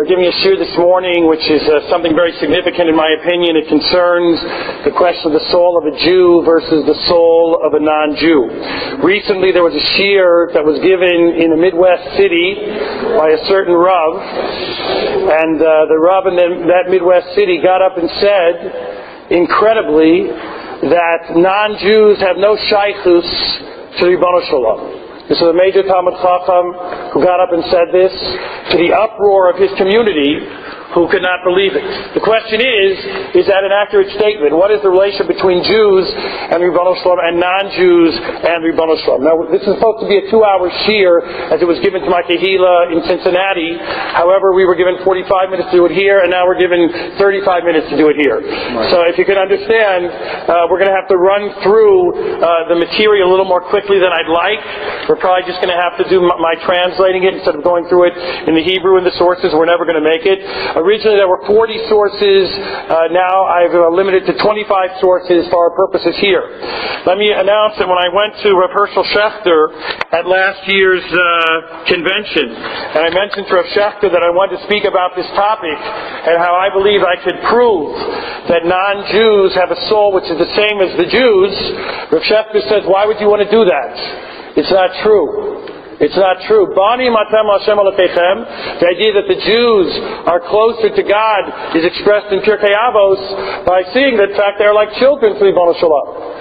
are giving a shiur this morning, which is something very significant in my opinion. It concerns the question of the soul of a Jew versus the soul of a non-Jew. Recently there was a shiur that was given in a Midwest city by a certain Rav, and the Rav in that Midwest city got up and said, incredibly, that non-Jews have no shaychus to Ribono Shalom. This is a major Talmud Chacham who got up and said this to the uproar of his community, who could not believe it. The question is that an accurate statement? What is the relation between Jews and Ribono Shalom and non-Jews and Ribono Shalom? Now, this is supposed to be a 2-hour shiur as it was given to my Kehila in Cincinnati. However, we were given 45 minutes to do it here, and now we're given 35 minutes to do it here. Right. So if you can understand, we're going to have to run through the material a little more quickly than I'd like. We're probably just going to have to do my translating it instead of going through it in the Hebrew and the sources. We're never going to make it. Originally there were 40 sources. Now I've limited to 25 sources for our purposes here. Let me announce that when I went to Rav Hershel Schachter at last year's convention, and I mentioned to Rav Schachter that I wanted to speak about this topic and how I believe I could prove that non-Jews have a soul which is the same as the Jews, Rav Schachter says, why would you want to do that? It's not true. It's not true. Bani matem Hashem Elokeichem. The idea that the Jews are closer to God is expressed in Pirkei Avos by seeing that, in fact, they are like children to Ribono Shalom.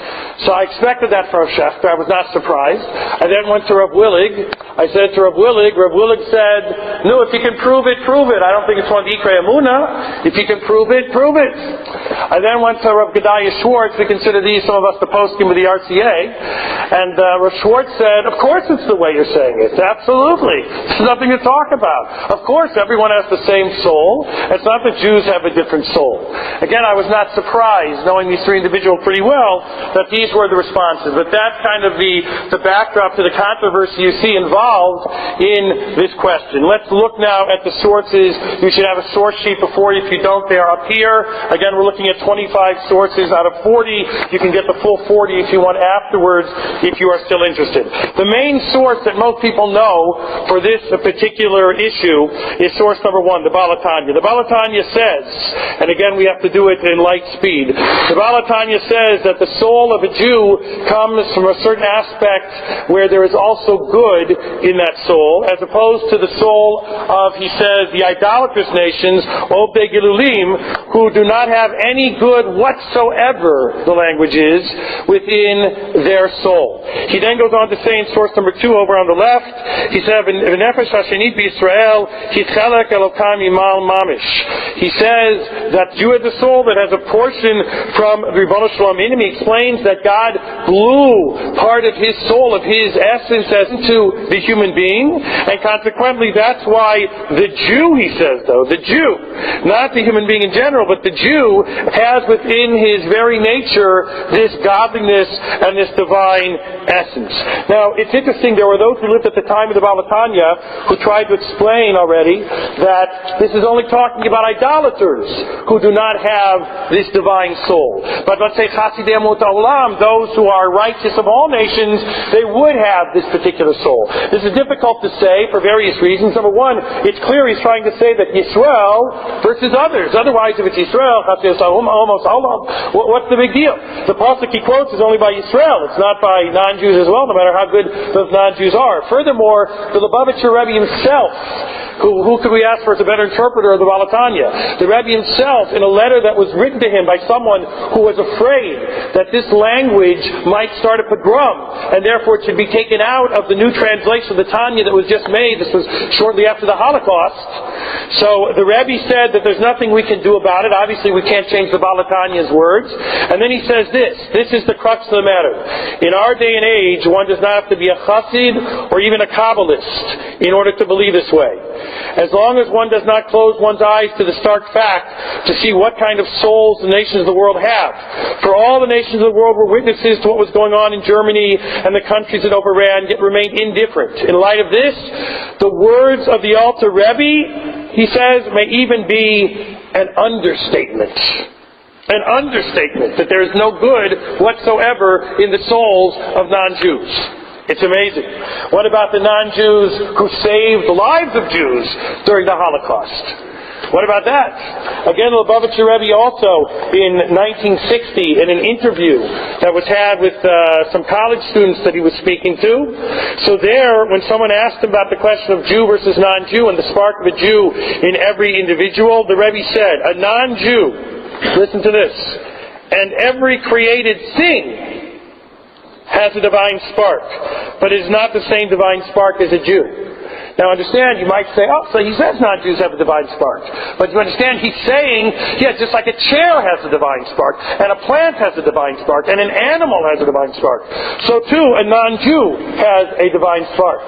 So I expected that from Rav Schachter. I was not surprised. I then went to Rav Willig. I said to Rav Willig. Rav Willig said, no, if you can prove it, prove it. I don't think it's one Ikrei Amuna. If you can prove it, prove it. I then went to Rav Gedalia Schwartz. We consider these, some of us, the posting with the RCA. And Rav Schwartz said, of course it's the way you're saying it. Absolutely. There's nothing to talk about. Of course everyone has the same soul. It's not that Jews have a different soul. Again, I was not surprised, knowing these three individuals pretty well, that these were the responses. But that's kind of the backdrop to the controversy you see involved in this question. Let's look now at the sources. You should have a source sheet before you. If you don't, they are up here. Again, we're looking at 25 sources out of 40. You can get the full 40 if you want afterwards, if you are still interested. The main source that most people know for this particular issue is source number 1, the Baal HaTanya. The Baal HaTanya says, and again we have to do it in light speed, the Baal HaTanya says that the soul of a Jew comes from a certain aspect where there is also good in that soul, as opposed to the soul of, he says, the idolatrous nations, Obdei Gilulim, who do not have any good whatsoever, the language is, within their soul. He then goes on to say in source number 2 over on the left, he said, "V'nefesh hashenit b'Yisrael hitchelek Elokam imal mamish." He says that you have the soul that has a portion from Ribono Shalom in him. He explains that God blew part of his soul, of his essence, into the human being, and consequently that's why the Jew, he says though, the Jew, not the human being in general, but the Jew has within his very nature this godliness and this divine essence. Now, it's interesting, there were those who lived at the time of the Baal HaTanya who tried to explain already that this is only talking about idolaters who do not have this divine soul. But let's say Chasidei Umot Ha'olam, those who are righteous of all nations, they would have this particular soul. This is difficult to say for various reasons. Number one, it's clear he's trying to say that Yisrael versus others. Otherwise, if it's Yisrael, what's the big deal? The pasuk he quotes is only by Yisrael. It's not by non-Jews as well, no matter how good those non-Jews are. Furthermore, the Lubavitcher Rebbe himself, who could we ask for as a better interpreter of the Baal HaTanya? The Rebbe himself, in a letter that was written to him by someone who was afraid that this language might start a pogrom, and therefore it should be taken out of the new translation of the Tanya that was just made. This was shortly after the Holocaust. So the Rebbe said that there's nothing we can do about it. Obviously we can't change the Baal HaTanya's words. And then he says this. This is the crux of the matter. In our day and age, one does not have to be a Chassid or even a Kabbalist in order to believe this way. As long as one does not close one's eyes to the stark fact to see what kind of souls the nations of the world have. For all the nations of the world were witnesses to what was going on in Germany and the countries it overran, yet remained indifferent. In light of this, the words of the Alter Rebbe, he says, may even be an understatement. An understatement that there is no good whatsoever in the souls of non-Jews. It's amazing. What about the non-Jews who saved the lives of Jews during the Holocaust? What about that? Again, Lubavitcher Rebbe also in 1960 in an interview that was had with some college students that he was speaking to. So there, when someone asked him about the question of Jew versus non-Jew and the spark of a Jew in every individual, the Rebbe said, a non-Jew, listen to this, and every created thing has a divine spark, but is not the same divine spark as a Jew. Now understand, you might say, oh, so he says non-Jews have a divine spark. But you understand, he's saying, yeah, just like a chair has a divine spark, and a plant has a divine spark, and an animal has a divine spark, so too a non-Jew has a divine spark.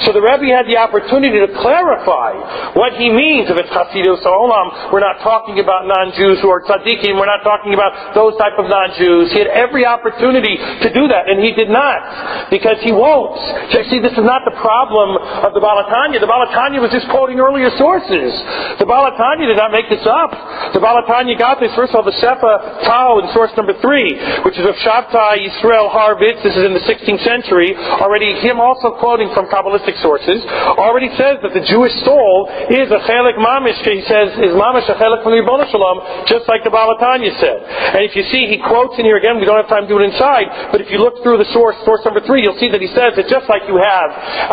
So the Rebbe had the opportunity to clarify what he means if it's Hasidus Olam. We're not talking about non-Jews who are tzaddikim. We're not talking about those type of non-Jews. He had every opportunity to do that, and he did not, because he won't. So see, this is not the problem of the Baal HaTanya. The Baal HaTanya was just quoting earlier sources. The Baal HaTanya did not make this up. The Baal HaTanya got this, first of all, the Sefer Tau in source number 3, which is of Shabtai Yisrael Harvitz. This is in the 16th century. Already, him also quoting from Kabbalistic sources, already says that the Jewish soul is a chelik mamish. He says, is mamish a chelik from the Ribono Shalom, just like the Baal HaTanya said. And if you see, he quotes in here again, we don't have time to do it inside, but if you look through the source number 3, you'll see that he says that just like you have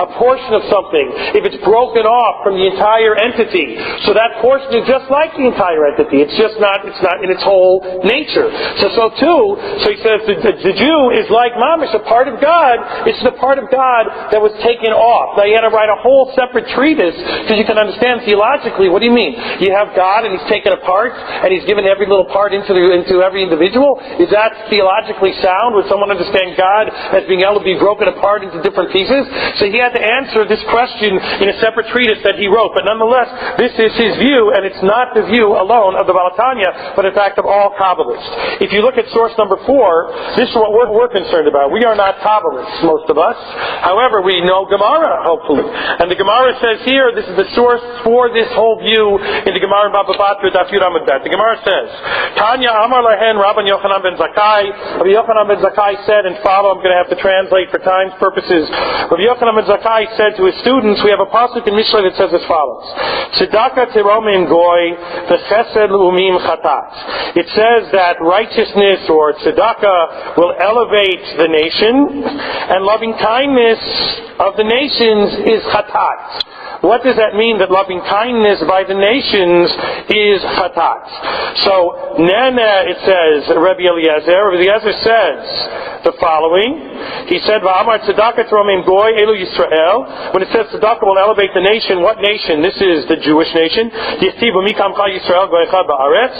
a portion of something, if it's broken off from the entire entity, so that portion is just like the entire entity. It's not in its whole nature. So he says the Jew is like mamish, a part of God. It's the part of God that was taken off. Now you had to write a whole separate treatise because you can understand theologically. What do you mean? You have God and He's taken apart and He's given every little part into every individual. Is that theologically sound? Would someone understand God as being able to be broken apart into different pieces? So he had to answer this question in a separate treatise that he wrote. But nonetheless, this is his view, and it's not the view alone of the Baal HaTanya, but in fact of all Kabbalists. If you look at source number 4, this is what we're concerned about. We are not Kabbalists, most of us. However, we know Gemara, hopefully. And the Gemara says here, this is the source for this whole view in the Gemara in Baba Batra, Daf Yud Amud Bet. The Gemara says, Tanya Amar Lahen Rabban Yochanan ben Zakkai. Rabbi Yochanan ben Zakkai said, and follow, I'm going to have to translate for time's purposes. Rabbi Yochanan ben Zakkai said to his students, we have a pasuk in Mishlei that says as follows: Tzedakah tiromim goy v'chesed l'umim chatat. It says that righteousness or tzedakah will elevate the nation, and loving kindness of the nations is chatat. What does that mean, that loving kindness by the nations is chatat? So, Nana, it says, Rabbi Eliezer says the following. He said, V'amar tzedakah t'romim goy elu Yisrael. When it says tzedakah will elevate the nation, what nation? This is the Jewish nation. Yistiv u'mikamcha Yisrael goycha ba'aretz.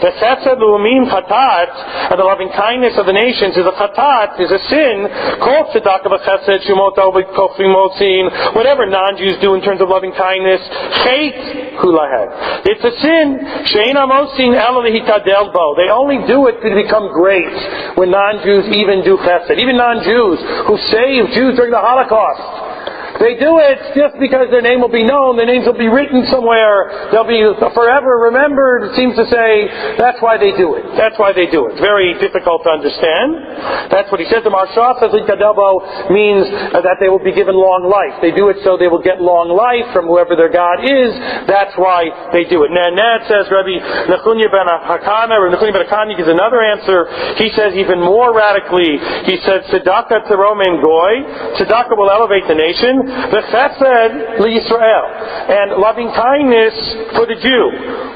V'chesed l'umim chatat. And the loving kindness of the nations is a chatat, is a sin. Kol tzedakah v'chesed shumoto v'kofim motzin. Whatever non-Jews do in terms of loving kindness, chet hulahed. It's a sin. She'ein amosin ela lehitadel bo. They only do it to become great when non-Jews even do chesed. Even non-Jews who saved Jews during the Holocaust. They do it just because their name will be known, their names will be written somewhere, they'll be forever remembered. It seems to say that's why they do it. That's why they do it. Very difficult to understand. That's what he says. The Marsha says Likadelbo means that they will be given long life. They do it so they will get long life from whoever their God is. That's why they do it. Now it says Rabbi Nechunya ben Hakana, or Nechunya ben Hakana gives another answer. He says even more radically, he says Tzedakah teromim goy. Tzedakah will elevate the nation. The chesed l'Yisrael, and loving kindness for the Jew.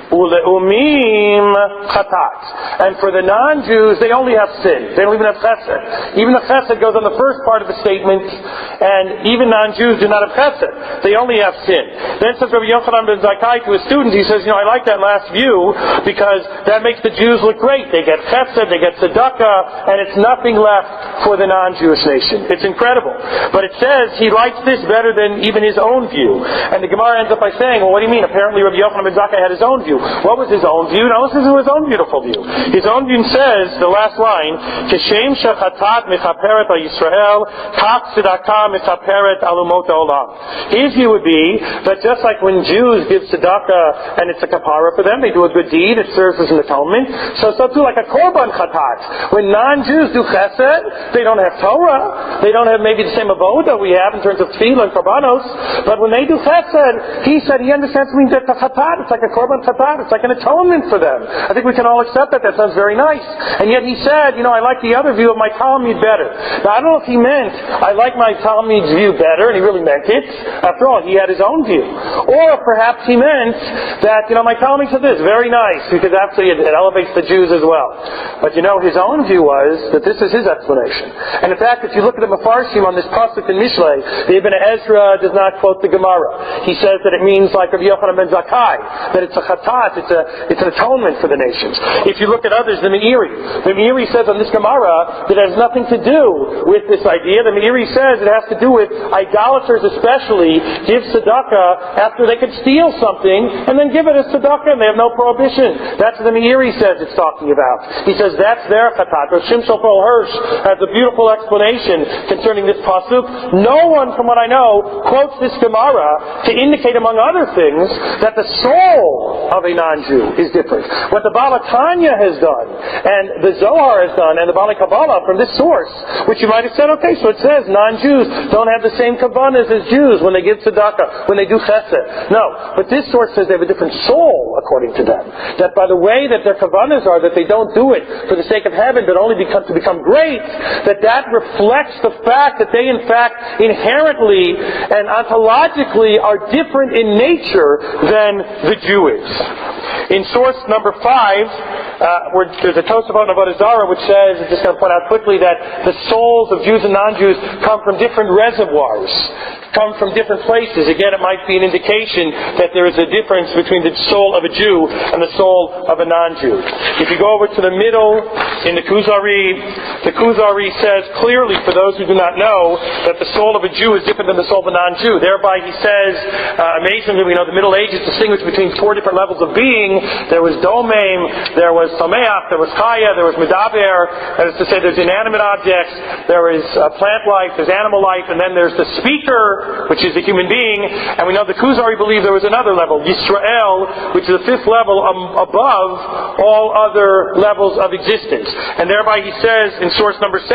Ule'umim chatat. And for the non-Jews, they only have sin. They don't even have chesed. Even the chesed goes on the first part of the statement, and even non-Jews do not have chesed. They only have sin. Then says Rabbi Yochanan ben Zakkai to his students, he says, I like that last view, because that makes the Jews look great. They get chesed, they get tzedakah, and it's nothing left for the non-Jewish nation. It's incredible. But it says he likes this better than even his own view. And the Gemara ends up by saying, well, what do you mean? Apparently Rabbi Yochanan ben Zakkai had his own view. What was his own view? Now listen to his own beautiful view. His own view says, the last line, Keshem shechatat mechaperet al Yisrael, kach tzedakah mechaperet al umot ha'olam. His view would be that just like when Jews give tzedakah and it's a kapara for them, they do a good deed, it serves as an atonement. So too, like a korban chatat. When non-Jews do chesed, they don't have Torah, they don't have maybe the same avodah we have in terms of tefillah, tefillah and korbanos, but when they do chesed, he said he understands it means that chatat, it's like a korban chatat, it's like an atonement for them. I think we can all accept that. That sounds very nice. And yet he said, I like the other view of my Talmud better. Now, I don't know if he meant, I like my Talmud's view better, and he really meant it. After all, he had his own view. Or perhaps he meant that, my Talmud said this, very nice, because actually it elevates the Jews as well. But his own view was that this is his explanation. And in fact, if you look at the Mefarshim on this pasuk in Mishlei, the Ibn Ezra does not quote the Gemara. He says that it means like Rabbi Yochanan ben Zakkai, that it's a chatat, it's an atonement for the nations. If you look at others, the Meiri says on this Gemara that it has nothing to do with this idea. The Meiri says it has to do with idolaters especially give tzedakah after they could steal something and then give it as tzedakah and they have no prohibition. That's what the Meiri says it's talking about. He says that's their chatat. Or Shim Shofar Hirsch has a beautiful explanation concerning this pasuk. No one, from what I know, quotes this Gemara to indicate, among other things, that the soul of a non-Jew is different. What the Baal Tanya has done, and the Zohar has done, and the Bali Kabbalah from this source, which you might have said, okay, so it says non-Jews don't have the same kavanas as Jews when they give tzedakah, when they do chesed. No, but this source says they have a different soul, according to them. That by the way that their kavanas are, that they don't do it for the sake of heaven, but only to become great, that reflects the fact that they, in fact, inherently and ontologically are different in nature than the Jew is. In source number 5, there's a Tosafot about Azara which says, I'm just going to point out quickly, that the souls of Jews and non-Jews come from different reservoirs, come from different places. Again, it might be an indication that there is a difference between the soul of a Jew and the soul of a non-Jew. If you go over to the middle in the Kuzari says clearly, for those who do not know, that the soul of a Jew is different than the soul of a non-Jew. Thereby he says, amazingly, we know the Middle Ages distinguished between 4 different levels of being. There was Domaim, there was Sameach, there was Chaya, there was Medaber. That is to say, there's inanimate objects, there is plant life, there's animal life, and then there's the speaker, which is the human being. And we know the Kuzari believe there was another level, Yisrael, which is the 5th level above all other levels of existence. And thereby he says in source number 7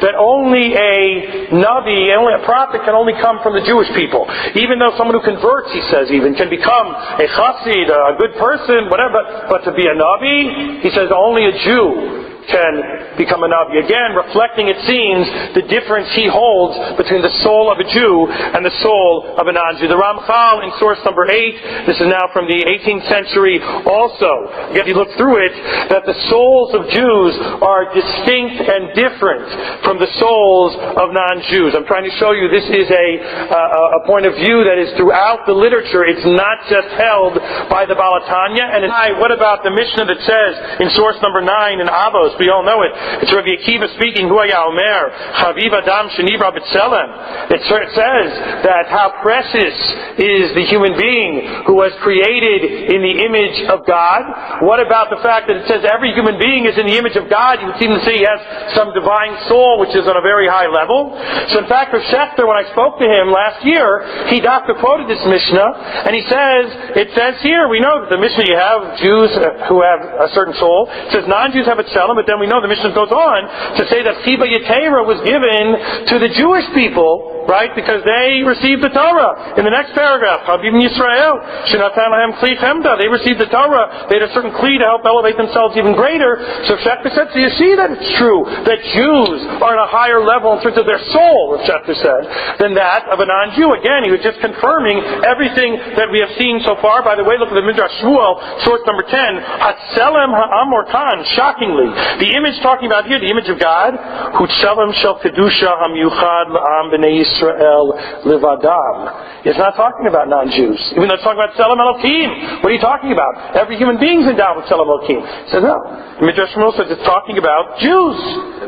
that only a Navi, only a prophet can only come from the Jewish people. Even though someone who converts, he says even, can become a chassid, a good person, whatever, but to be a Navi, he says only a Jew can become a Navi. Again, reflecting, it seems, the difference he holds between the soul of a Jew and the soul of a non-Jew. The Ramchal in source number 8, this is now from the 18th century also, if you look through it, that the souls of Jews are distinct and different from the souls of non-Jews. I'm trying to show you this is a point of view that is throughout the literature. It's not just held by the Baal Tanya. And what about the Mishnah that says in source number 9 in Avos, we all know it. It's Rabbi Akiva speaking, Hu haya omer, Chaviv Adam Shenibra B'Tselem. It says that how precious is the human being who was created in the image of God. What about the fact that it says every human being is in the image of God? You would seem to say he has some divine soul, which is on a very high level. So in fact, Rav Schechter, when I spoke to him last year, he doctor quoted this Mishnah, and he says, it says here, we know that the Mishnah you have Jews who have a certain soul. It says non-Jews have a tzelem, but then we know the Mishnah goes on to say that Chiba Yetera was given to the Jewish people, right? Because they received the Torah. In the next paragraph, Habib Yisrael, Shenatan Lahem Kli Chemda, they received the Torah. They had a certain Kli to help elevate themselves even greater. So Schechter said, so you see that it's true that Jews are on a higher level in terms of their soul, as Schechter said, than that of a non-Jew. Again, he was just confirming everything that we have seen so far. By the way, look at the Midrash Shmuel, source number 10, Hatzelem Ha'am Orkan, shockingly. The image talking about here, the image of God, Hutzelem Shel Kedusha Hamyuchad La'am B'nei Yisrael Livadam. It's not talking about non-Jews. Even though it's talking about Tzelem Elokim. What are you talking about? Every human being is endowed with Tzelem Elokim. He says no. The Midrash Shmuel says it's talking about Jews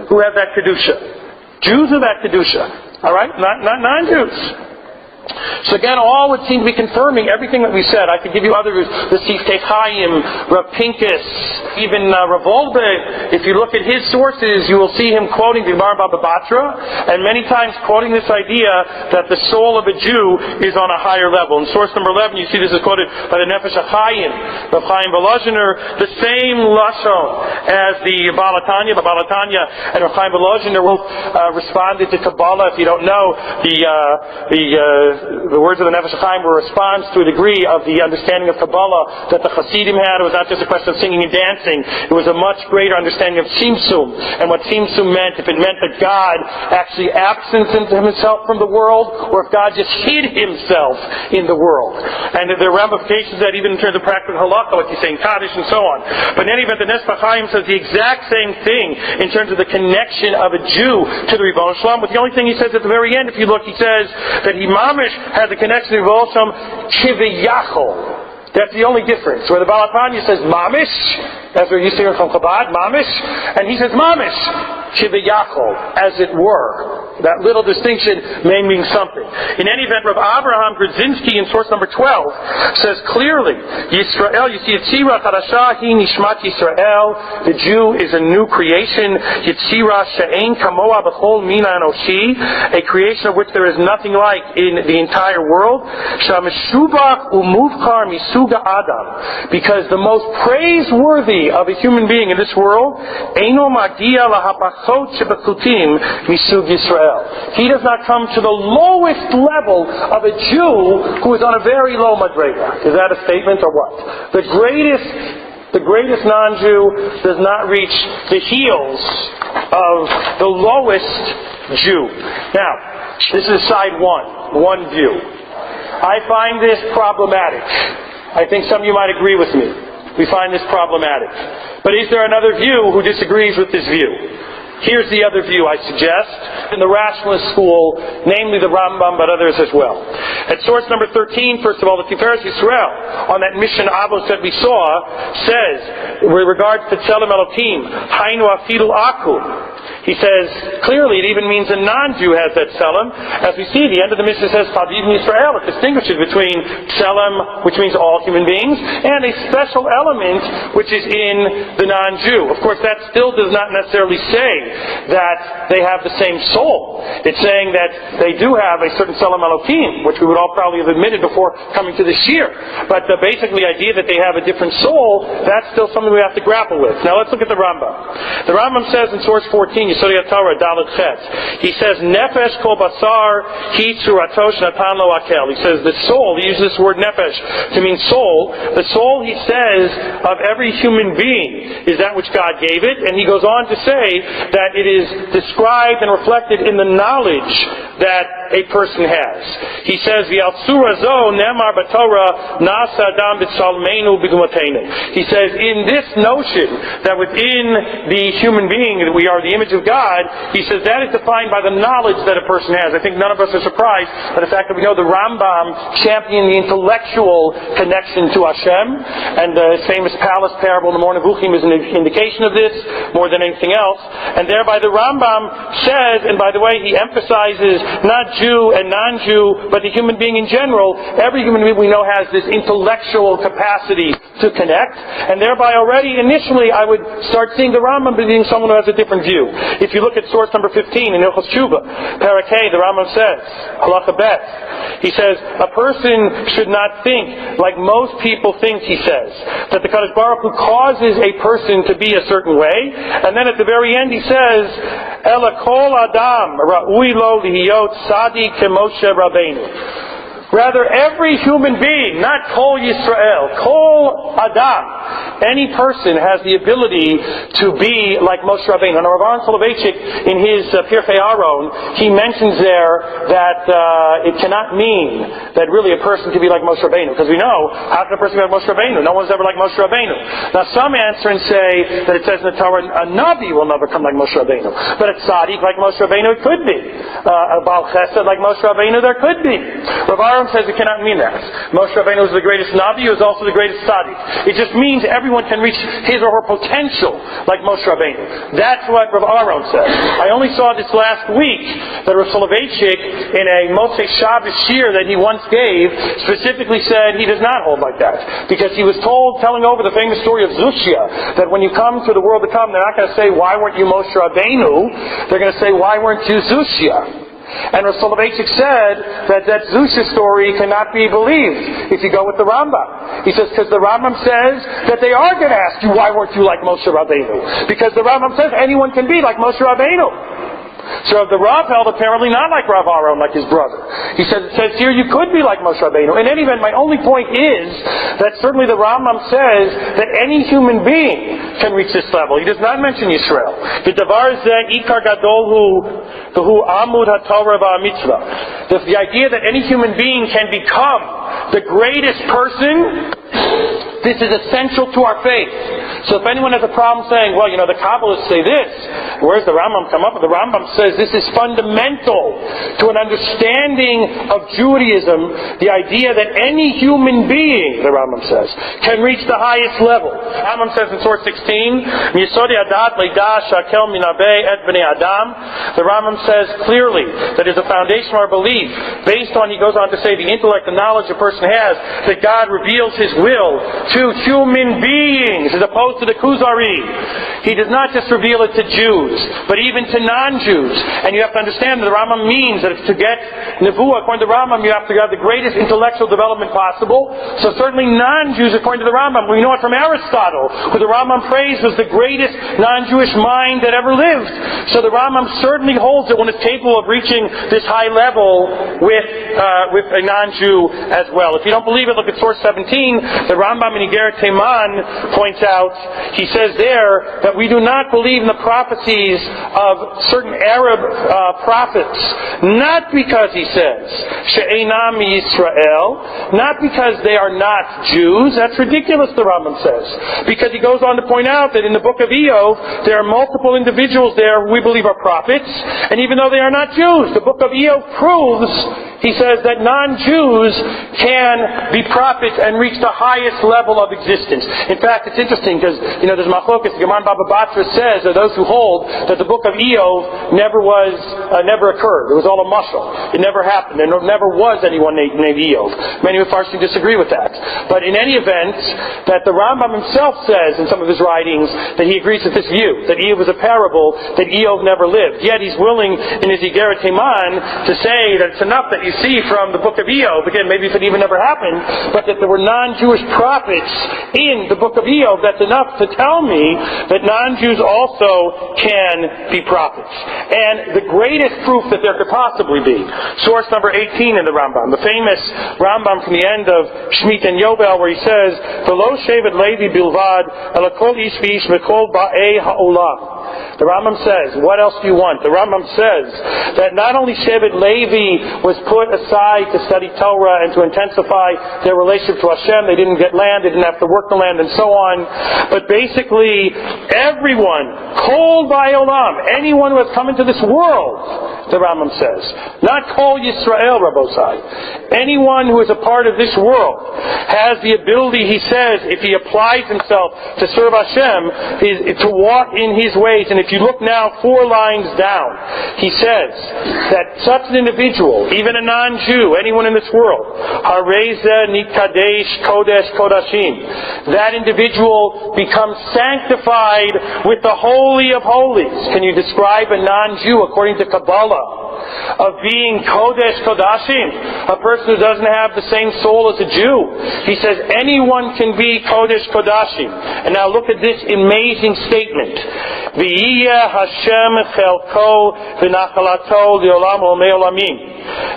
who have that Kedusha. Jews have that Kedusha. Alright? Not non-Jews. So again, all would seem to be confirming everything that we said. I could give you others, the Siftei Chaim, Rav Pinkus, even Rav Wolbe. If you look at his sources, you will see him quoting the Gemara Baba Batra, and many times quoting this idea that the soul of a Jew is on a higher level. In source number 11, you see this is quoted by the Nefesh HaChaim, Rav Chaim Volozhiner, the same lashon as the Baal HaTanya. The Baal HaTanya and Rav Chaim Volozhiner responded to Kabbalah. If you don't know, the words of the Nefesh HaChaim were a response to a degree of the understanding of Kabbalah that the Hasidim had. It was not just a question of singing and dancing. It was a much greater understanding of Tzimtzum. And what Tzimtzum meant, if it meant that God actually absenced himself from the world, or if God just hid himself in the world. And there are ramifications of that even in terms of practical halakha, what you say in Kaddish and so on. But in any event, the Nefesh HaChaim says the exact same thing in terms of the connection of a Jew to the Ribono Shel Olam. But the only thing he says at the very end, if you look, he says that he mamish has a connection to the Ribono Shel Olam kiviyachol. That's the only difference. Where the Baal HaTanya says mamish, as we're used to hearing from Chabad, mamish, and he says mamish, kiviyachol, as it were. That little distinction may mean something. In any event, Rav Abraham Grudzinski in source number 12 says clearly, Yisrael, you see, Yitzira Chadasha hi nishmat Yisrael, the Jew is a new creation, Yitzira she'ein kamoa b'chol mina anoshi, a creation of which there is nothing like in the entire world, Shameshubach umuvkar misuga Adam, because the most praiseworthy of a human being in this world, Eino magia lahapachot shebechutim misug Yisrael. He does not come to the lowest level of a Jew who is on a very low madrega. Is that a statement or what? The greatest non-Jew does not reach the heels of the lowest Jew. Now, this is side one view. I find this problematic. I think some of you might agree with me. We find this problematic. But is there another view who disagrees with this view? Here's the other view I suggest in the rationalist school, namely the Rambam, but others as well. At source number 13, first of all, the Tiferes Yisrael, on that Mishnah Avos that we saw, says, with regards to Tzelem Elokim, Hainu Afilu Aku. He says, clearly it even means a non-Jew has that Tzelem. As we see, the end of the Mishnah says, Chaviv Yisrael. It distinguishes between Tzelem, which means all human beings, and a special element, which is in the non-Jew. Of course, that still does not necessarily say that they have the same soul. It's saying that they do have a certain Tzelem Elokim, which we would all probably have admitted before coming to this year. But basically the idea that they have a different soul, that's still something we have to grapple with. Now let's look at the Rambam. The Rambam says in source 14, Yesod HaTorah, Dalet Chet, he says, Nefesh kol basar hi tzuratosh natan lo akel. He says the soul, he uses this word nefesh to mean soul. The soul, he says, of every human being is that which God gave it. And he goes on to say that it is described and reflected in the knowledge that a person has. He says, V'altsura zo nemar b'Torah nasa adam b'tzalmeinu b'gumatenu. He says, in this notion that within the human being that we are the image of God, he says that is defined by the knowledge that a person has. I think none of us are surprised by the fact that we know the Rambam championed the intellectual connection to Hashem, and the famous palace parable in the Morning Nevuchim is an indication of this more than anything else. And thereby the Rambam says, and by the way, he emphasizes not Jew and non-Jew, but the human being in general. Every human being we know has this intellectual capacity to connect, and thereby already initially I would start seeing the Rambam being someone who has a different view. If you look at source number 15 in Ilchos Tshuva, Parakeh, the Rambam says, Halacha Bet, he says, a person should not think like most people think, he says, that the Kadosh Baruch Hu causes a person to be a certain way, and then at the very end he says, Ela kol adam ra'ui lo lihiyot sadi kemoshe Rabbeinu. Rather, every human being, not Kol Yisrael, Kol Adam, any person has the ability to be like Moshe Rabbeinu. And Rav Aaron Soloveitchik, in his Pirkei Aharon, he mentions there that it cannot mean that really a person can be like Moshe Rabbeinu. Because we know, how can a person be like Moshe Rabbeinu? No one's ever like Moshe Rabbeinu. Now some answer and say that it says in the Torah, a Navi will never come like Moshe Rabbeinu. But a Tzaddik like Moshe Rabbeinu, it could be. A Baal Chesed like Moshe Rabbeinu, there could be. Rav Aaron says it cannot mean that. Moshe Rabbeinu was the greatest Navi, he was also the greatest Tzaddik. It just means everyone can reach his or her potential like Moshe Rabbeinu. That's what Rav Aaron says. I only saw this last week that Rav Soloveitchik, in a Motzei Shabbos shir that he once gave, specifically said he does not hold like that. Because he was told, telling over the famous story of Zushia, that when you come to the world to come, they're not going to say, why weren't you Moshe Rabbeinu? They're going to say, why weren't you Zushia? And Rav Soloveitchik said that Zushia story cannot be believed if you go with the Rambam. He says, because the Rambam says that they are going to ask you, why weren't you like Moshe Rabbeinu? Because the Rambam says anyone can be like Moshe Rabbeinu. So the Rav held apparently not like Rav Aaron, like his brother. He says, it says here you could be like Moshe Rabbeinu. In any event, my only point is that certainly the Rambam says that any human being can reach this level. He does not mention Yisrael. The davar zeh ikar gadol hu amud haTorah va'amitzvah. The idea that any human being can become the greatest person, this is essential to our faith. So if anyone has a problem saying, well, the Kabbalists say this, where's the Rambam come up with? The Rambam says this is fundamental to an understanding of Judaism, the idea that any human being, the Rambam says, can reach the highest level. The Rambam says in source 16, Yisodi adat leida shakel minabe et bnei adam. The Rambam says clearly that is a foundation of our belief, based on, he goes on to say, the intellect and knowledge a person has, that God reveals His will to human beings, as opposed to the Kuzari. He does not just reveal it to Jews, but even to non-Jews. And you have to understand that the Rambam means that to get Nevuah, according to the Rambam, you have to have the greatest intellectual development possible. So certainly non-Jews, according to the Rambam, we know it from Aristotle, who the Rambam praised was the greatest non-Jewish mind that ever lived. So the Rambam certainly holds that one is capable of reaching this high level with a non-Jew as well. If you don't believe it, look at source 17. The Rambam in Igeret Teman points out, he says there that we do not believe in the prophecies of certain Arab prophets, not because, he says, she'einam Yisrael, not because they are not Jews. That's ridiculous, the Rambam says, because he goes on to point out that in the book of Eov there are multiple individuals there who we believe are prophets, and even though they are not Jews, the book of Eov proves, he says, that non-Jews can be prophets and reach the highest level of existence. In fact, it's interesting because, there's Machlokas, the Gemara Baba Batra says that those who hold that the book of Eov never occurred. It was all a mashal. It never happened. There never was anyone named Eov. Many Mepharshim disagree with that. But in any event, that the Rambam himself says in some of his writings that he agrees with this view, that Eov was a parable, that Eov never lived. Yet he's willing in his Igeret Teman to say that it's enough that you see from the book of Eov, again, maybe if it even never happened, but that there were non-Jewish prophets in the book of Eov. That's enough to tell me that non-Jews also can be prophets. And the greatest proof that there could possibly be, source number 18 in the Rambam, the famous Rambam from the end of Shmit and Yovel, where he says, "V'lo shevet Levi bilvad, ela kol ish v'ish v'kol ba'ei ha'olam." The Rambam says, what else do you want? The Rambam says that not only Shevet Levi was put aside to study Torah and to intensify their relationship to Hashem, they didn't get land, they didn't have to work the land and so on, but basically everyone, Kol Ba'olam, anyone who has come into this world, the Rambam says, not Kol Yisrael, Rabbosai, anyone who is a part of this world has the ability, he says, if he applies himself to serve Hashem, to walk in His ways. And if you look now 4 lines down, he says that such an individual, even a non-Jew, anyone in this world, Hareza Nikadesh Kodesh Kodashim, that individual becomes sanctified with the Holy of Holies. Can you describe a non-Jew according to Kabbalah of being Kodesh Kodashim, a person who doesn't have the same soul as a Jew? He says anyone can be Kodesh Kodashim. And now look at this amazing statement. V'yiyeh Hashem chelko v'nachalato li'olam u'mei olamim.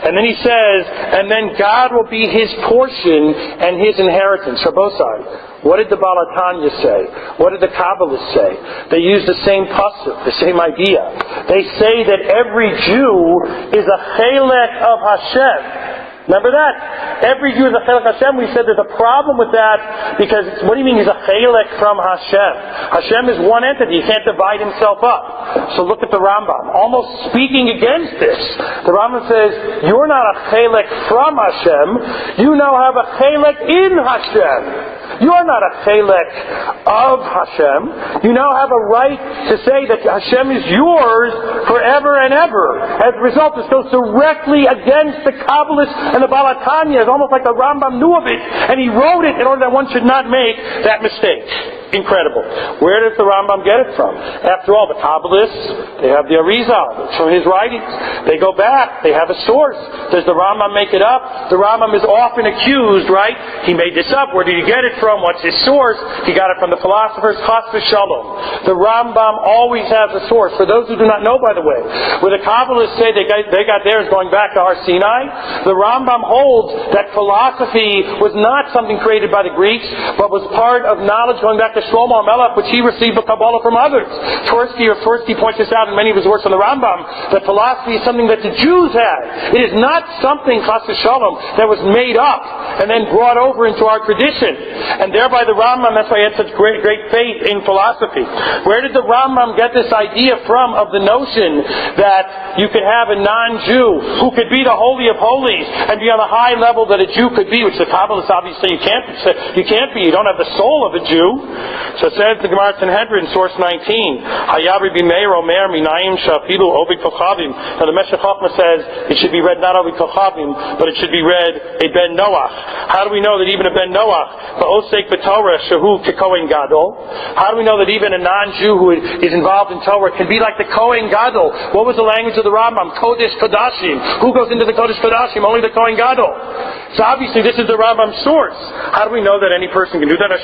And then he says, and then God will be his portion and his inheritance. Rabbosai, what did the Baal HaTanya say? What did the Kabbalists say? They use the same pasuk, the same idea. They say that every Jew is a chelek of Hashem. Remember that? Every Jew is a chelek Hashem. We said there's a problem with that because what do you mean he's a chelek from Hashem? Hashem is one entity. He can't divide himself up. So look at the Rambam. Almost speaking against this. The Rambam says, you're not a chelek from Hashem. You now have a chelek in Hashem. You're not a chelek of Hashem. You now have a right to say that Hashem is yours forever and ever. As a result, this goes directly against the Kabbalists and the Baal HaTanya. It's almost like the Rambam knew of it, and he wrote it in order that one should not make that mistake. Incredible. Where does the Rambam get it from? After all, the Kabbalists, they have the Arizal. It's from his writings. They go back. They have a source. Does the Rambam make it up? The Rambam is often accused, right? He made this up. Where did he get it from? What's his source? He got it from the philosophers. Chas v'shalom. The Rambam always has a source. For those who do not know, by the way, where the Kabbalists say they got theirs going back to Har Sinai, the Rambam holds that philosophy was not something created by the Greeks, but was part of knowledge going back to Shlomo HaMelech, which he received the Kabbalah from others. Tversky points this out in many of his works on the Rambam, that philosophy is something that the Jews had. It is not something, chas v'shalom, that was made up and then brought over into our tradition. And thereby the Rambam, that's why he had such great faith in philosophy. Where did the Rambam get this idea from of the notion that you could have a non-Jew who could be the Holy of Holies and be on the high level that a Jew could be, which the Kabbalists obviously you can't be. You don't have the soul of a Jew. So it says the Gemara Sanhedrin, source 19, Hayav Rabbi Meir Omer Minayim Shafilu Ovid Kochavim. Now the Meshech Chochmah says it should be read not Ovid Kochavim, but it should be read a Ben Noach. How do we know that even a Ben Noach, Ba'osek B'Torah Shehu Kekohen Gadol? How do we know that even a non-Jew who is involved in Torah can be like the Kohen Gadol? What was the language of the Rambam? Kodesh Kodashim. Who goes into the Kodesh Kodashim? Only the Kohen Gadol. So obviously this is the Rambam's source. How do we know that any person can do that? It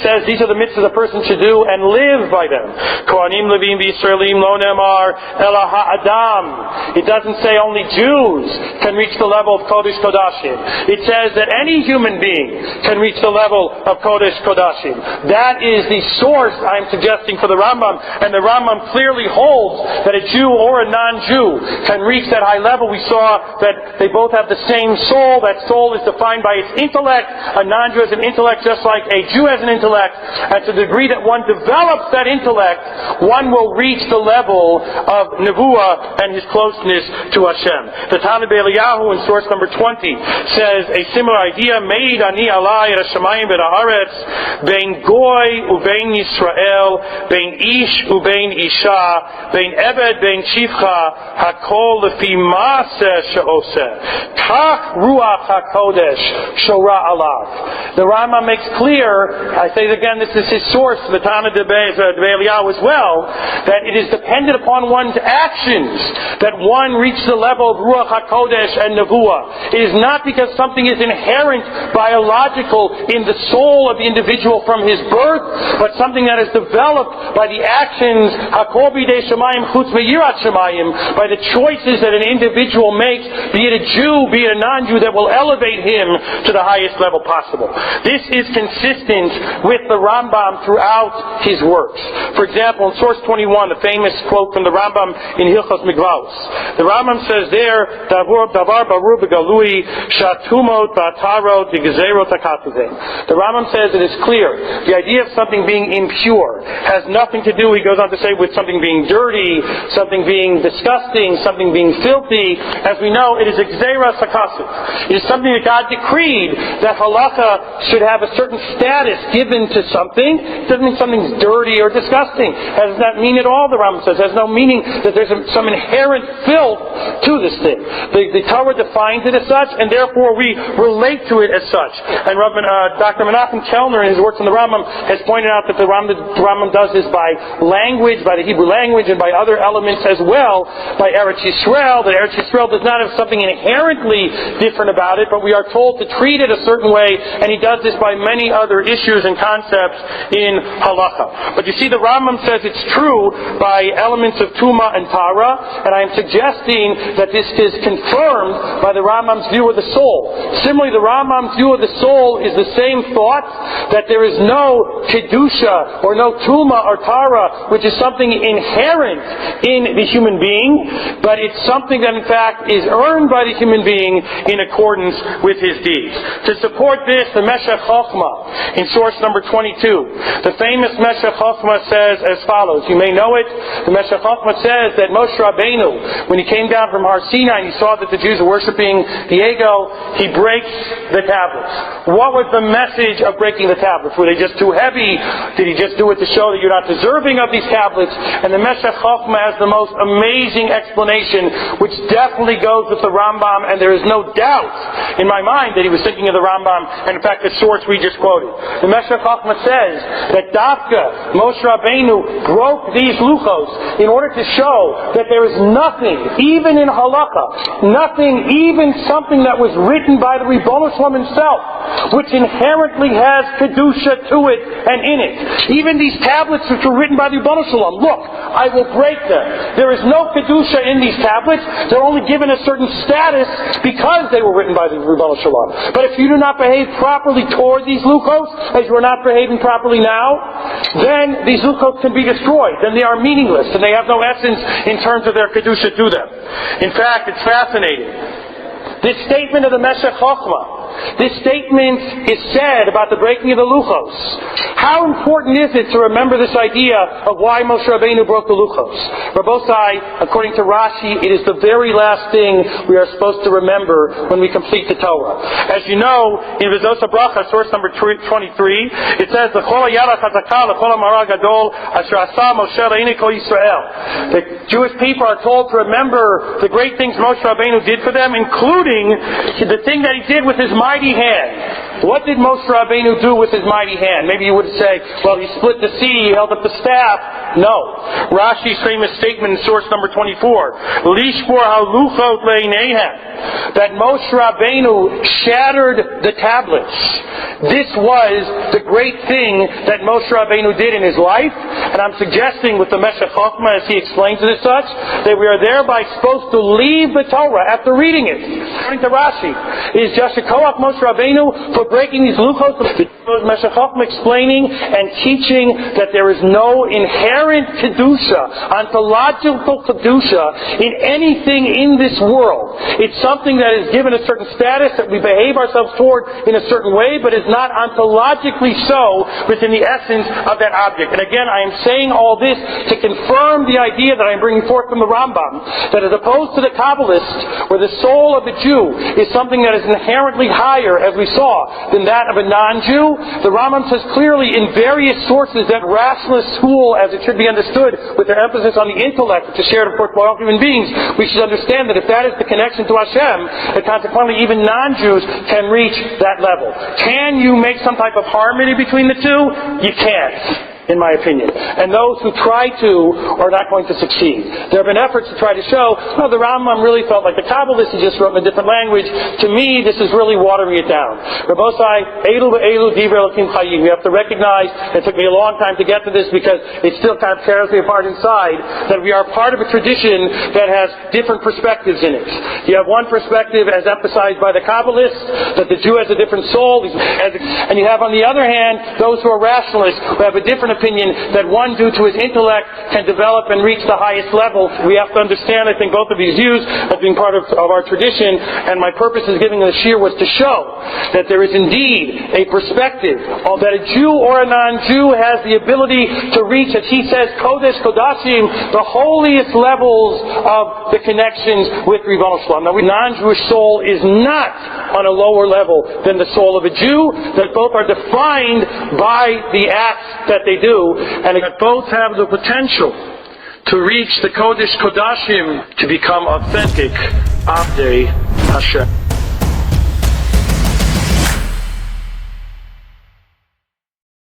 says these are the mitzvahs a person should do and live by them. Kohanim Levim v'Yisraelim lo nemar ela ha'adam. It doesn't say only Jews can reach the level of Kodesh Kodashim. It says that any human being can reach the level of Kodesh Kodashim. That is the source I'm suggesting for the Rambam, and the Rambam clearly holds that a Jew or a non-Jew can reach that high level. We saw that they both have the same soul. That soul is defined by its intellect. A non-Jew has an intellect just like a Jew has an intellect. And to the degree that one develops that intellect, one will reach the level of Nevuah and his closeness to Hashem. The Tana B'Eliyahu in source number 20 says a similar idea, Meid ani alai et hashamayim v'et haaretz, bein goy ubein Yisrael, bein ish ubein isha, bein eved bein shivcha, hakol lefi maaseh she'oseh, kach ruach hakodesh shora alav. The Rambam makes clear, I say it again, this is his source, the Tana B'Eliyahu as well, that it is dependent upon one's actions that one reaches the level of Ruach HaKodesh and Nevuah. It is not because something is inherent, biological, in the soul of the individual from his birth, but something that is developed by the actions, Hakol b'idei Shemayim chutz meyirat Shemayim, by the choices that an individual makes, be it a Jew, be it a non-Jew, that will elevate him to the highest level possible. This is consistent with the Rambam throughout his works. For example, in source 21, the famous quote from the Rambam in Hilchos Migvaos, the Rambam says there, Davar baru begalui shatumot ba'tarot v'gezerot hakatuvim. The Rambam says it is clear. The idea of something being impure has nothing to do, he goes on to say, with something being dirty, something being disgusting, something being filthy. As we know, it is exeras hakasuv. It is something that God decreed that halacha should have a certain status given to something. It doesn't mean something's dirty or disgusting. It does not mean at all, the Rambam says. It has no meaning that there's some inherent filth to this thing. The Torah defines it as such, and therefore we relate to it as such. And Dr. Menachem Kellner, in his works on the Rambam, has pointed out that the Rambam does this by language, by the Hebrew language, and by other elements as well, by Eretz Yisrael, that Eretz Yisrael does not have something inherently different about it, but we are told to treat it a certain way, and he does this by many other issues and concepts in halacha. But you see, the Rambam says it's true by elements of Tuma and Tara, and I am suggesting that this is confirmed by the Rambam's view of the soul. Similarly, the Rambam's view of the soul is the same thought, that there is no Kedusha or no Tuma or Tara, which is something inherent in the human being, but it's something that in fact is earned by the human being in accordance with his deeds. To support this, the Meshech Chochmah, in source number 22, the famous Meshech Chochmah says as follows. You may know it. The Meshech Chochmah says that Moshe Rabbeinu, when he came down from Har Sinai and he saw that the Jews were worshiping the ego, he breaks the tablets. What was the message of breaking the tablets? Were they just too heavy? Did he just do it to show that you're not deserving of these tablets? And the Meshech Chochmah has the most amazing explanation, which definitely goes with the Rambam, and there is no doubt in my mind that he was thinking of the Rambam, and in fact the source we just quoted. The Meshech Chochmah says that Dafka, Moshe Rabbeinu, broke these luchos in order to show that there is nothing, even in halacha, nothing, even something that was written by the Ribbono Shel Olam himself, which inherently has Kedusha to it and in it. Even these tablets which were written by the Ribbono Shel Olam, look, I will break them. There is no Kedusha in these tablets. They're only given a certain status because they were written by the Ribbono Shel Olam. But if you do not behave properly toward these luchos, as you are not behaving properly now, then these luchos can be destroyed. Then they are meaningless, and they have no essence in terms of their Kedusha to them. In fact, it's fascinating. This statement of the Meshech Chochmah, this statement is said about the breaking of the luchos. How important is it to remember this idea of why Moshe Rabbeinu broke the luchos? Rabbosai, according to Rashi, it is the very last thing we are supposed to remember when we complete the Torah. As you know, in Vizos HaBracha, source number 23, it says, "L'chol hayad hachazaka, l'chol hamara gadol, asher asa Moshe le'inei kol Yisrael." The Jewish people are told to remember the great things Moshe Rabbeinu did for them, including the thing that he did with his mighty hand. What did Moshe Rabbeinu do with his mighty hand? Maybe you would say, well, he split the sea, he held up the staff. No. Rashi's famous statement in source number 24, Lishbor haluchot le'neihem, that Moshe Rabbeinu shattered the tablets. This was the great thing that Moshe Rabbeinu did in his life, and I'm suggesting with the Meshech Chochmah, as he explains it as such, that we are thereby supposed to leave the Torah after reading it. According to Rashi, is Yashikoach Moshe Rabbeinu for breaking these luchos. The Meshech Chochmah explaining and teaching that there is no inherent kedusha, ontological kedusha, in anything in this world. It's something that is given a certain status that we behave ourselves toward in a certain way, but is not ontologically so within the essence of that object. And again, I am saying all this to confirm the idea that I am bringing forth from the Rambam, that as opposed to the Kabbalist, where the soul of the Jew is something that is inherently higher, as we saw, than that of a non-Jew, the Rambam says clearly in various sources that rationalist school, as it should be understood, with their emphasis on the intellect, which is shared, of course, by all human beings, we should understand that if that is the connection to Hashem, that consequently even non-Jews can reach that level. Can you make some type of harmony between the two? You can't, in my opinion. And those who try to are not going to succeed. There have been efforts to try to show, no, the Rambam really felt like the Kabbalists, he just wrote in a different language. To me, this is really watering it down. Rabbosai, Eilu ve'elu divrei Elokim chayim. We have to recognize, it took me a long time to get to this because it still kind of tears me apart inside, that we are part of a tradition that has different perspectives in it. You have one perspective as emphasized by the Kabbalists, that the Jew has a different soul, and you have on the other hand, those who are rationalists, who have a different opinion that one, due to his intellect, can develop and reach the highest level. We have to understand, I think, both of these views as being part of our tradition, and my purpose in giving the shiur was to show that there is indeed a perspective that a Jew or a non-Jew has the ability to reach, as he says, Kodesh Kodashim, the holiest levels of the connections with Ribbono Shel Olam. Now, the non-Jewish soul is not on a lower level than the soul of a Jew, that both are defined by the acts that they do, and that both have the potential to reach the Kodesh Kodashim, to become authentic Avdei Hashem.